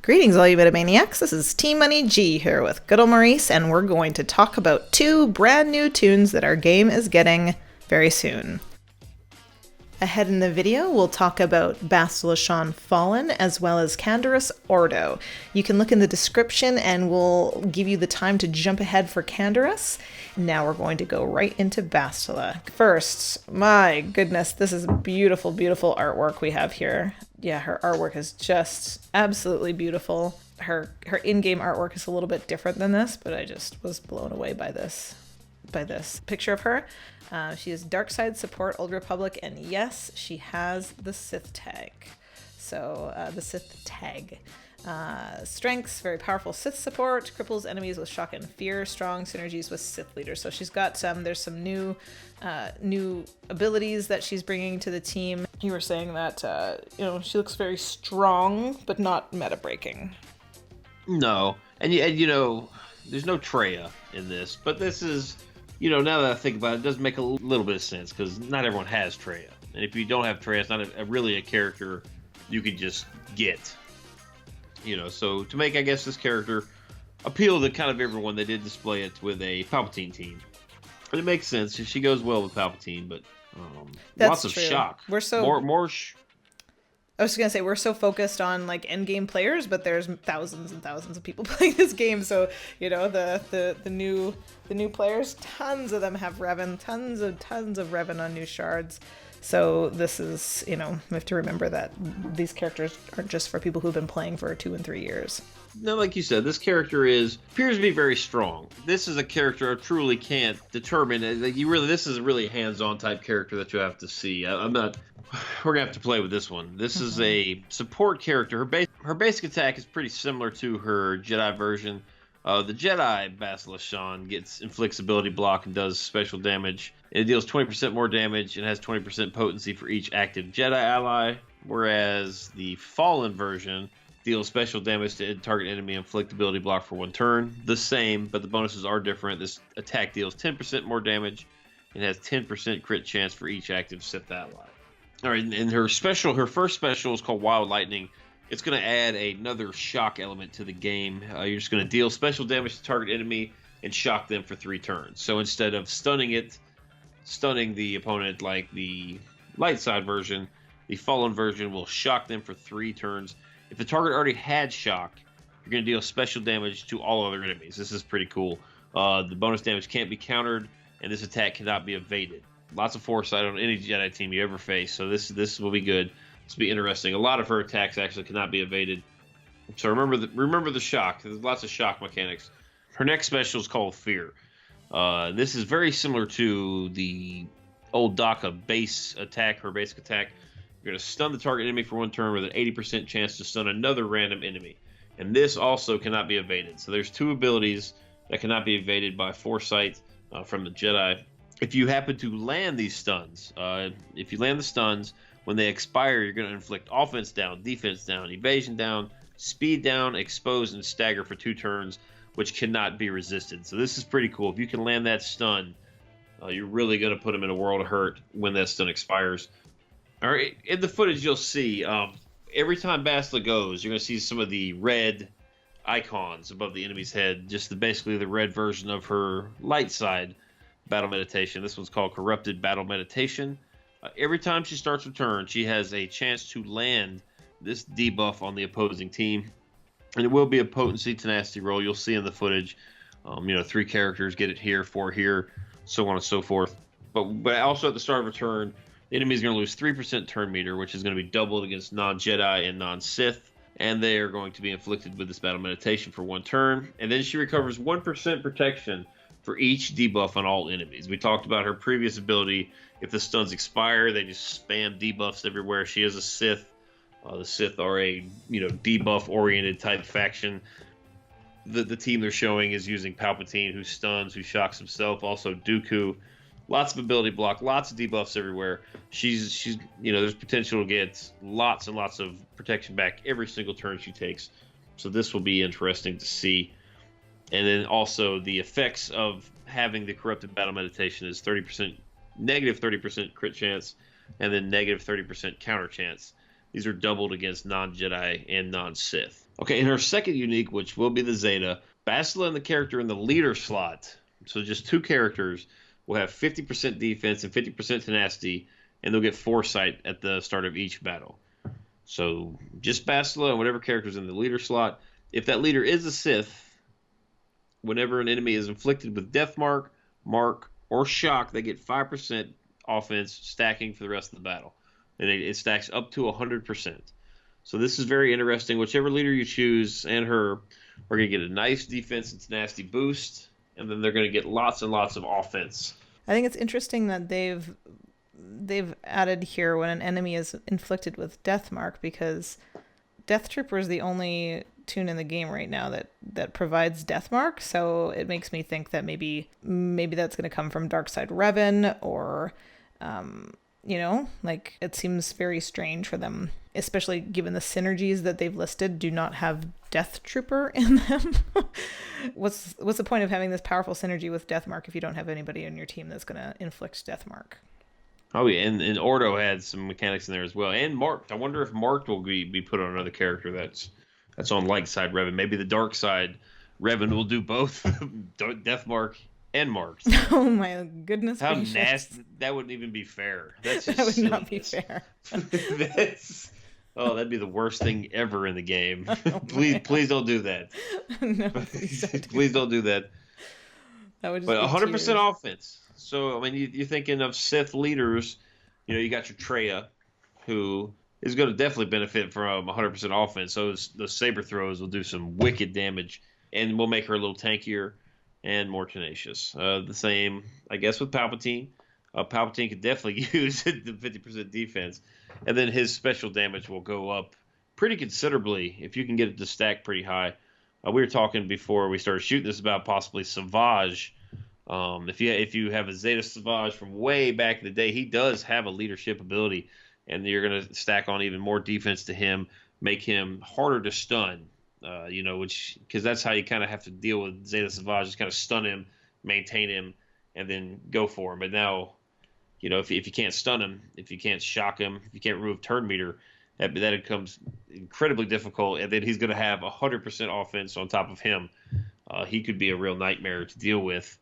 Greetings, all you Metamaniacs. This is Team Money G here with good old Maurice, and we're going to talk about two brand new tunes that our game is getting very soon. Ahead in the video, we'll talk about Bastila Shan Fallen as well as Canderous Ordo. You can look in the description and we'll give you the time to jump ahead for Canderous. Now we're going to go right into Bastila. First, my goodness, this is beautiful, beautiful artwork we have here. Yeah, her artwork is just absolutely beautiful. Her in-game artwork is a little bit different than this, but I just was blown away by this picture of her. She is Dark Side Support, Old Republic, and yes, she has the Sith tag. So, the Sith tag. Strengths, very powerful Sith support, cripples enemies with shock and fear, strong synergies with Sith leaders. So she's got there's some new abilities that she's bringing to the team. You were saying that, she looks very strong, but not meta-breaking. No, and there's no Traya in this, but this is, now that I think about it, it does make a little bit of sense, because not everyone has Traya. And if you don't have Traya, it's not really a character you can just get. So to make, I guess, this character appeal to kind of everyone, they did display it with a Palpatine team. And it makes sense. She goes well with Palpatine, but lots of shock. We're so... I was gonna say, we're so focused on like endgame players, but there's thousands and thousands of people playing this game. So the new players, tons of them have Revan, tons of Revan on new shards. So this is, we have to remember that these characters aren't just for people who've been playing for 2 and 3 years. No, like you said, this character appears to be very strong. This is a character I truly can't determine. This is a really hands-on type character that you have to see. We're gonna have to play with this one. This is a support character. Her basic attack is pretty similar to her Jedi version. The Jedi Bastila Shan inflicts ability block and does special damage. It deals 20% more damage and has 20% potency for each active Jedi ally, whereas the Fallen version deals special damage to target enemy and inflict ability block for 1 turn. The same, but the bonuses are different. This attack deals 10% more damage and has 10% crit chance for each active Sith ally. All right, and her first special is called Wild Lightning. It's going to add another shock element to the game. You're just going to deal special damage to target enemy and shock them for 3 turns. So instead of stunning the opponent like the light side version, the Fallen version will shock them for 3 turns. If the target already had shock, you're going to deal special damage to all other enemies. This is pretty cool. The bonus damage can't be countered, and this attack cannot be evaded. Lots of foresight on any Jedi team you ever face, so this will be good. This will be interesting. A lot of her attacks actually cannot be evaded. So remember the shock. There's lots of shock mechanics. Her next special is called Fear. This is very similar to the old Daka base attack, her basic attack. You're going to stun the target enemy for 1 turn with an 80% chance to stun another random enemy. And this also cannot be evaded. So there's 2 abilities that cannot be evaded by foresight from the Jedi. If you happen to land these stuns, if you land the stuns, when they expire, you're going to inflict offense down, defense down, evasion down, speed down, expose, and stagger for 2 turns, which cannot be resisted. So this is pretty cool. If you can land that stun, you're really going to put them in a world of hurt when that stun expires. All right, in the footage you'll see, every time Bastila goes, you're going to see some of the red icons above the enemy's head, just basically the red version of her light side battle meditation. This one's called Corrupted Battle Meditation. Every time she starts her turn, she has a chance to land this debuff on the opposing team. And it will be a potency tenacity roll. You'll see in the footage, 3 characters get it here, 4 here, so on and so forth. But also at the start of a turn, the enemy is going to lose 3% turn meter, which is going to be doubled against non-Jedi and non-Sith. And they are going to be inflicted with this battle meditation for 1 turn. And then she recovers 1% protection for each debuff on all enemies. We talked about her previous ability. If the stuns expire, they just spam debuffs everywhere. She is a Sith. The Sith are a debuff-oriented type faction. The team they're showing is using Palpatine, who stuns, who shocks himself. Also Dooku. Lots of ability block, lots of debuffs everywhere. She's there's potential to get lots and lots of protection back every single turn she takes. So this will be interesting to see. And then also the effects of having the Corrupted Battle Meditation is negative 30% crit chance, and then negative 30% counter chance. These are doubled against non-Jedi and non-Sith. Okay, and her second unique, which will be the Zeta, Bastila and the character in the leader slot. So just 2 characters will have 50% defense and 50% tenacity, and they'll get foresight at the start of each battle. So just Bastila and whatever character's in the leader slot. If that leader is a Sith, whenever an enemy is inflicted with death mark, or shock, they get 5% offense stacking for the rest of the battle. And it stacks up to 100%. So this is very interesting. Whichever leader you choose and her are going to get a nice defense and tenacity boost, and then they're going to get lots and lots of offense. I think it's interesting that they've added here when an enemy is inflicted with death mark, because Death Trooper is the only toon in the game right now that provides death mark. So it makes me think that maybe that's going to come from Darth Revan, or like, it seems very strange for them, especially given the synergies that they've listed do not have Death Trooper in them. What's the point of having this powerful synergy with death mark if you don't have anybody on your team that's going to inflict death mark? Oh yeah, and Ordo had some mechanics in there as well, and marked. I wonder if marked will be put on another character that's on light side Revan. Maybe the dark side Revan will do both death mark and marked. Oh my goodness! How gracious. nasty! That wouldn't even be fair. That's just that would silliness. Not be fair. That'd be the worst thing ever in the game. Oh, please don't do that. No, please Please don't do that. That would just But be 100% tears. offense. So I mean, you're thinking of Sith leaders. You got your Traya, who is going to definitely benefit from 100% offense. So the saber throws will do some wicked damage, and will make her a little tankier and more tenacious. The same, I guess, with Palpatine. Palpatine could definitely use the 50% defense, and then his special damage will go up pretty considerably if you can get it to stack pretty high. We were talking before we started shooting this about possibly SWGOH. If you have a Zeta SWGOH from way back in the day, he does have a leadership ability, and you're going to stack on even more defense to him, make him harder to stun. Because that's how you kind of have to deal with Zeta SWGOH, just kind of stun him, maintain him, and then go for him. But now, if you can't stun him, if you can't shock him, if you can't remove turn meter, that becomes incredibly difficult. And then he's going to have 100% offense on top of him. He could be a real nightmare to deal with.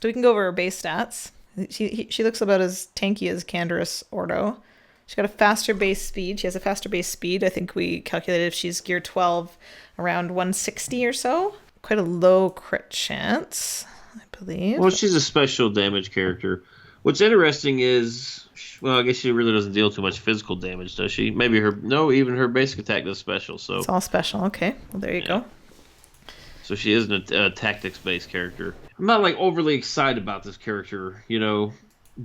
So we can go over her base stats. She looks about as tanky as Canderous Ordo. She's got a faster base speed. She has a faster base speed. I think we calculated if she's gear 12, around 160 or so. Quite a low crit chance, I believe. Well, she's a special damage character. What's interesting is, well, I guess she really doesn't deal too much physical damage, does she? Maybe even her basic attack does special. So it's all special. Okay, well, there you go. So she isn't a tactics-based character. I'm not overly excited about this character,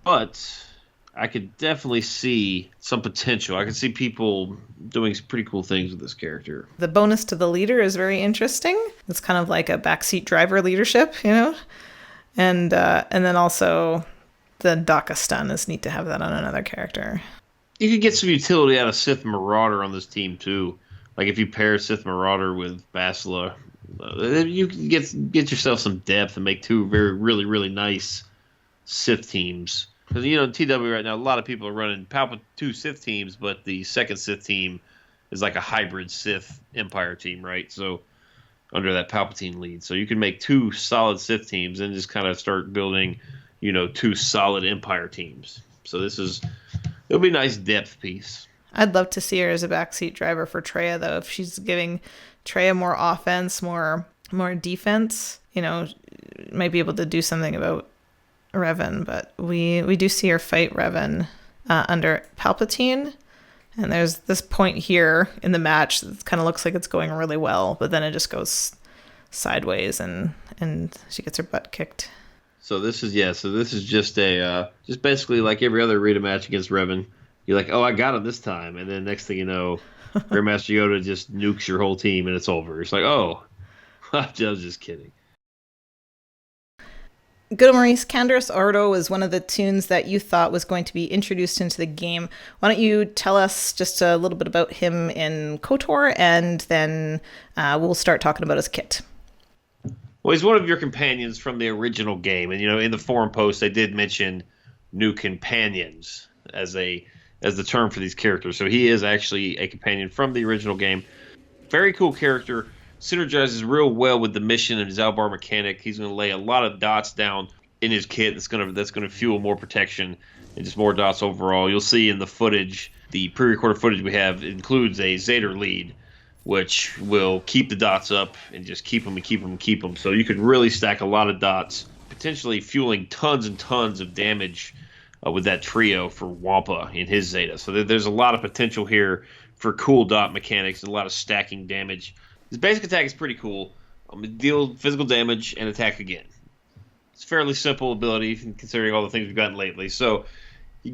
but I could definitely see some potential. I could see people doing some pretty cool things with this character. The bonus to the leader is very interesting. It's kind of like a backseat driver leadership, and then also the Daka stun is neat to have that on another character. You could get some utility out of Sith Marauder on this team too. Like if you pair Sith Marauder with Bastila, you can get yourself some depth and make two really, really nice Sith teams. Because, in TW right now, a lot of people are running two Sith teams, but the second Sith team is like a hybrid Sith Empire team, right? So, under that Palpatine lead. So, you can make two solid Sith teams and just kind of start building, two solid Empire teams. So, it'll be a nice depth piece. I'd love to see her as a backseat driver for Traya, though. If she's giving Traya more offense, more defense, might be able to do something about Revan. But we do see her fight Revan under Palpatine, and there's this point here in the match that kind of looks like it's going really well, but then it just goes sideways and she gets her butt kicked. So this is just just basically like every other arena match against Revan. You're like, oh, I got him this time, and then next thing you know, Grandmaster Yoda just nukes your whole team and it's over. It's like, oh, I was just kidding. Good, Maurice. Canderous Ordo was one of the toons that you thought was going to be introduced into the game. Why don't you tell us just a little bit about him in KOTOR, and then we'll start talking about his kit. Well, he's one of your companions from the original game, and in the forum post they did mention new companions as a as the term for these characters. So he is actually a companion from the original game. Very cool character. Synergizes real well with the mission and his Zaalbar mechanic. He's going to lay a lot of dots down in his kit that's going to fuel more protection and just more dots overall. You'll see in the footage, the pre-recorded footage we have includes a Zader lead, which will keep the dots up and just keep them and keep them and keep them. So you could really stack a lot of dots, potentially fueling tons and tons of damage with that trio for Wampa in his Zeta. So there's a lot of potential here for cool dot mechanics and a lot of stacking damage. His basic attack is pretty cool. Deal physical damage and attack again. It's a fairly simple ability considering all the things we've gotten lately. So,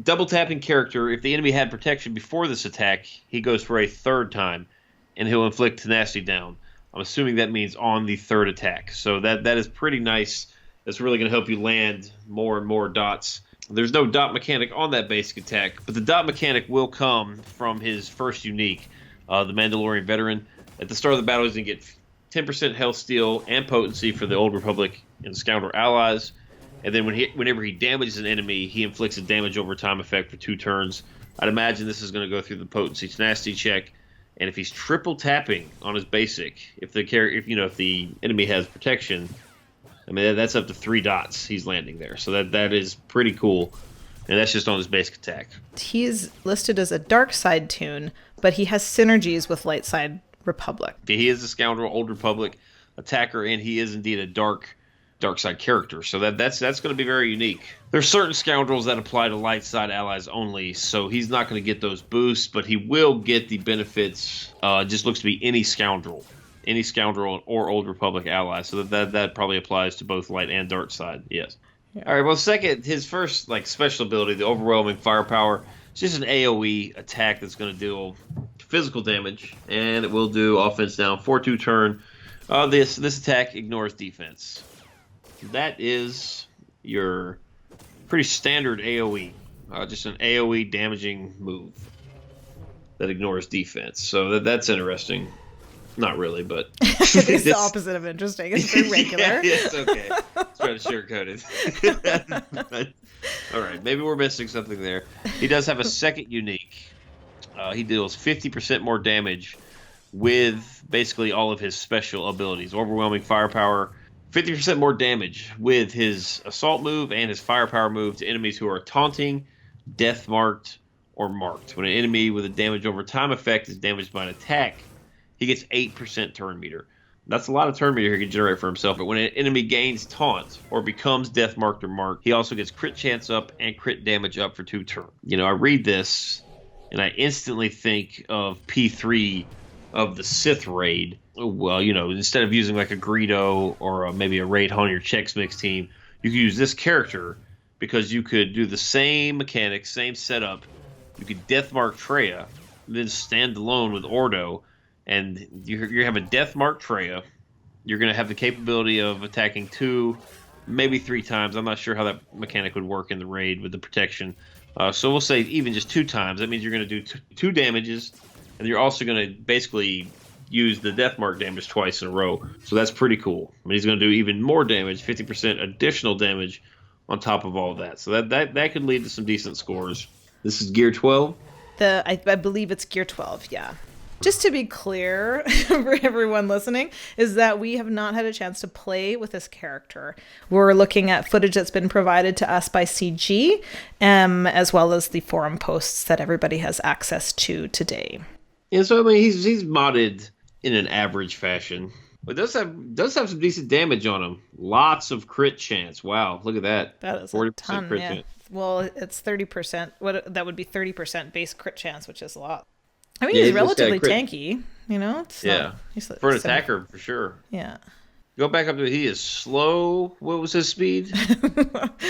double tapping character, if the enemy had protection before this attack, he goes for a third time, and he'll inflict tenacity down. I'm assuming that means on the third attack. So that is pretty nice. That's really going to help you land more and more dots. There's no dot mechanic on that basic attack, but the dot mechanic will come from his first unique, the Mandalorian Veteran. At the start of the battle, he's going to get 10% health steal and potency for the Old Republic and Scoundrel allies. And then whenever he damages an enemy, he inflicts a damage over time effect for 2 turns. I'd imagine this is going to go through the potency tenacity check. And if he's triple tapping on his basic, if the enemy has protection, I mean that's up to 3 dots he's landing there. So that is pretty cool. And that's just on his basic attack. He's listed as a dark side toon, but he has synergies with light side Republic. He is a Scoundrel Old Republic attacker, and he is indeed a dark side character. So that's going to be very unique. There's certain Scoundrels that apply to light side allies only, so he's not going to get those boosts, but he will get the benefits. Just looks to be any Scoundrel or Old Republic ally. So that probably applies to both light and dark side. Yes. Yeah. All right. Well, second, his first special ability, the Overwhelming Firepower. It's just an AOE attack that's going to deal physical damage, and it will do offense down for 2 turn. This attack ignores defense. That is your pretty standard AOE. Just an AOE damaging move that ignores defense. So that's interesting. Not really, but it's the opposite of interesting. It's very regular. Yeah, it's okay. Let's try to sugarcoat it. All right, maybe we're missing something there. He does have a second unique. He deals 50% more damage with basically all of his special abilities. Overwhelming Firepower, 50% more damage with his Assault move and his Firepower move to enemies who are taunting, death marked, or marked. When an enemy with a damage over time effect is damaged by an attack, he gets 8% turn meter. That's a lot of turn meter he can generate for himself, but when an enemy gains taunt or becomes death marked or marked, he also gets crit chance up and crit damage up for 2 turns. I read this, and I instantly think of P3 of the Sith raid. Well, instead of using like a Greedo or maybe a raid on your Chex Mix team, you could use this character because you could do the same mechanics, same setup. You could death mark Traya, then stand alone with Ordo, and you have a death mark Traya. You're going to have the capability of attacking 2, maybe 3 times. I'm not sure how that mechanic would work in the raid with the protection. So we'll say even just 2 times. That means you're going to do 2 damages, and you're also going to basically use the death mark damage twice in a row. So that's pretty cool. I mean, he's going to do even more damage, 50% additional damage on top of all of that. So that could lead to some decent scores. This is Gear 12? I believe it's Gear 12, yeah. Just to be clear for everyone listening, is that we have not had a chance to play with this character. We're looking at footage that's been provided to us by CG, as well as the forum posts that everybody has access to today. Yeah, so I mean, he's modded in an average fashion, but does have some decent damage on him. Lots of crit chance. Wow, look at that. That is 40% a ton, crit chance. Well, it's 30%. That would be 30% base crit chance, which is a lot. I mean, he's relatively tanky, It's not, for an attacker, for sure. Yeah. Go back up to he is slow. What was his speed? Did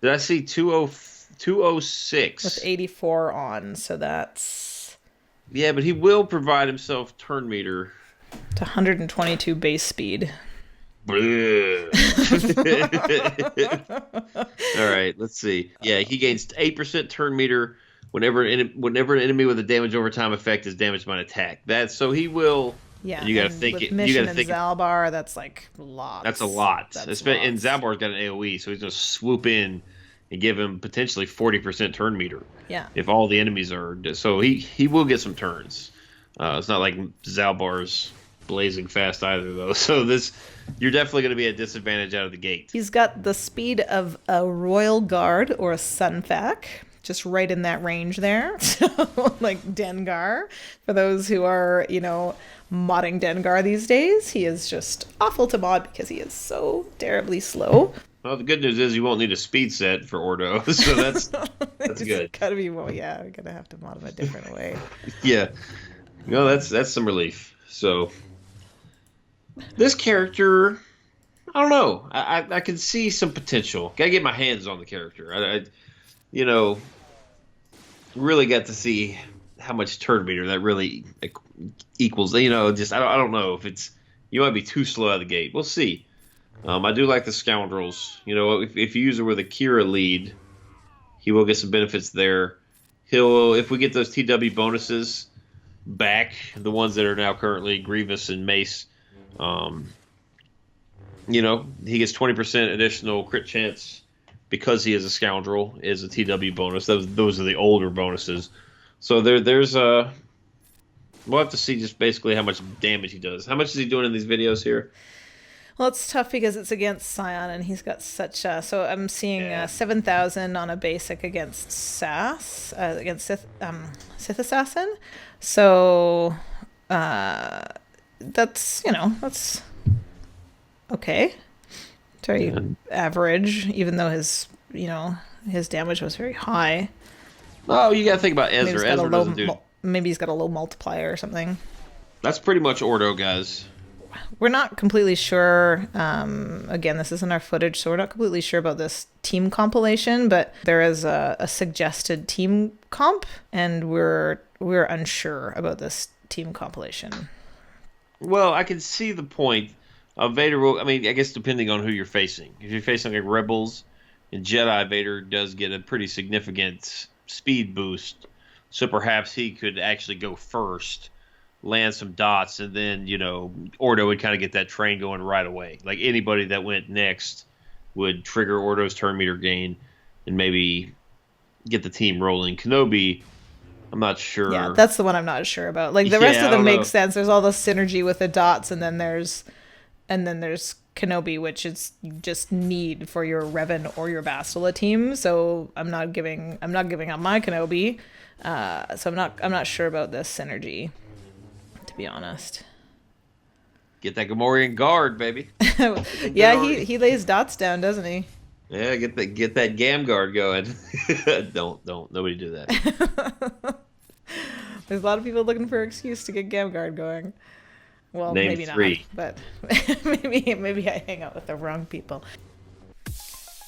I see 206? With 84 on, so that's... Yeah, but he will provide himself turn meter. To 122 base speed. All right, let's see. Yeah, he gains 8% turn meter whenever an enemy with a damage over time effect is damaged by an attack. So he will. Yeah, you got to think it. You got to think Zaalbar. That's like lots. That's a lot. And Zaalbar's got an AOE, so he's gonna swoop in and give him potentially 40% turn meter. Yeah. If all the enemies are, so he will get some turns. It's not like Zalbar's blazing fast either, though. So you're definitely going to be at disadvantage out of the gate. He's got the speed of a Royal Guard or a Sunfac, just right in that range there. So, like Dengar, for those who are, modding Dengar these days, he is just awful to mod because he is so terribly slow. Well, the good news is you won't need a speed set for Ordo, so that's good. Gotta be, we're gonna have to mod him a different way. Yeah, that's some relief. So this character, I don't know. I can see some potential. Gotta get my hands on the character. I really got to see how much turn meter that really equals. Just I don't know if you might be too slow out of the gate. We'll see. I do like the scoundrels. If you use it with a Kira lead, he will get some benefits there. If we get those TW bonuses back, the ones that are now currently Grievous and Mace, he gets 20% additional crit chance because he is a scoundrel, is a TW bonus. Those are the older bonuses. So there's we'll have to see just basically how much damage he does. How much is he doing in these videos here? Well, it's tough because it's against Scion, and he's got such so I'm seeing 7,000 on a basic against Sass, against Sith Assassin. So that's okay. It's very average, even though his damage was very high. Oh, you gotta think about Ezra. Ezra doesn't do. Maybe he's got a low multiplier or something. That's pretty much Ordo, guys. We're not completely sure. Again, this isn't our footage, so we're not completely sure about this team compilation. But there is a suggested team comp, and we're unsure about this team compilation. Well, I can see the point. Vader will. I mean, I guess depending on who you're facing. If you're facing like Rebels and Jedi, Vader does get a pretty significant speed boost. So perhaps he could actually go first, land some dots, and then, Ordo would kind of get that train going right away. Like anybody that went next would trigger Ordo's turn meter gain and maybe get the team rolling. Kenobi, I'm not sure. Yeah, that's the one I'm not sure about. Like the rest of them make sense. There's all the synergy with the dots, and then there's Kenobi, which is you just need for your Revan or your Bastila team. So I'm not giving up my Kenobi. So I'm not sure about this synergy, to be honest. Get that Gamorrean guard, baby. Yeah, he lays dots down, doesn't he? Yeah, get that Gam guard going. Don't nobody do that. There's a lot of people looking for an excuse to get Gam guard going. Well, Name maybe 3. Not, but maybe I hang out with the wrong people.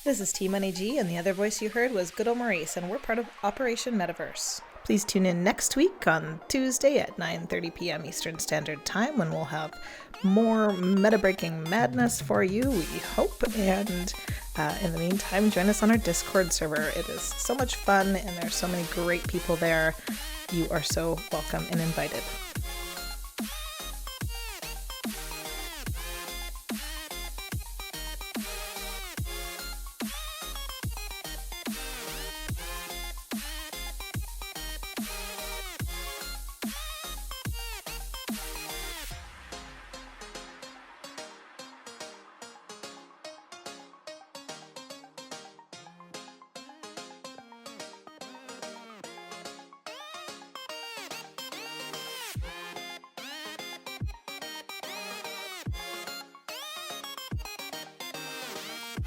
This is T Money G, and the other voice you heard was Good Ol' Maurice, and we're part of Operation Metaverse. Please tune in next week on Tuesday at 9:30 p.m. Eastern Standard Time, when we'll have more meta-breaking madness for you, we hope. And in the meantime, join us on our Discord server. It is so much fun, and there's so many great people there. You are so welcome and invited.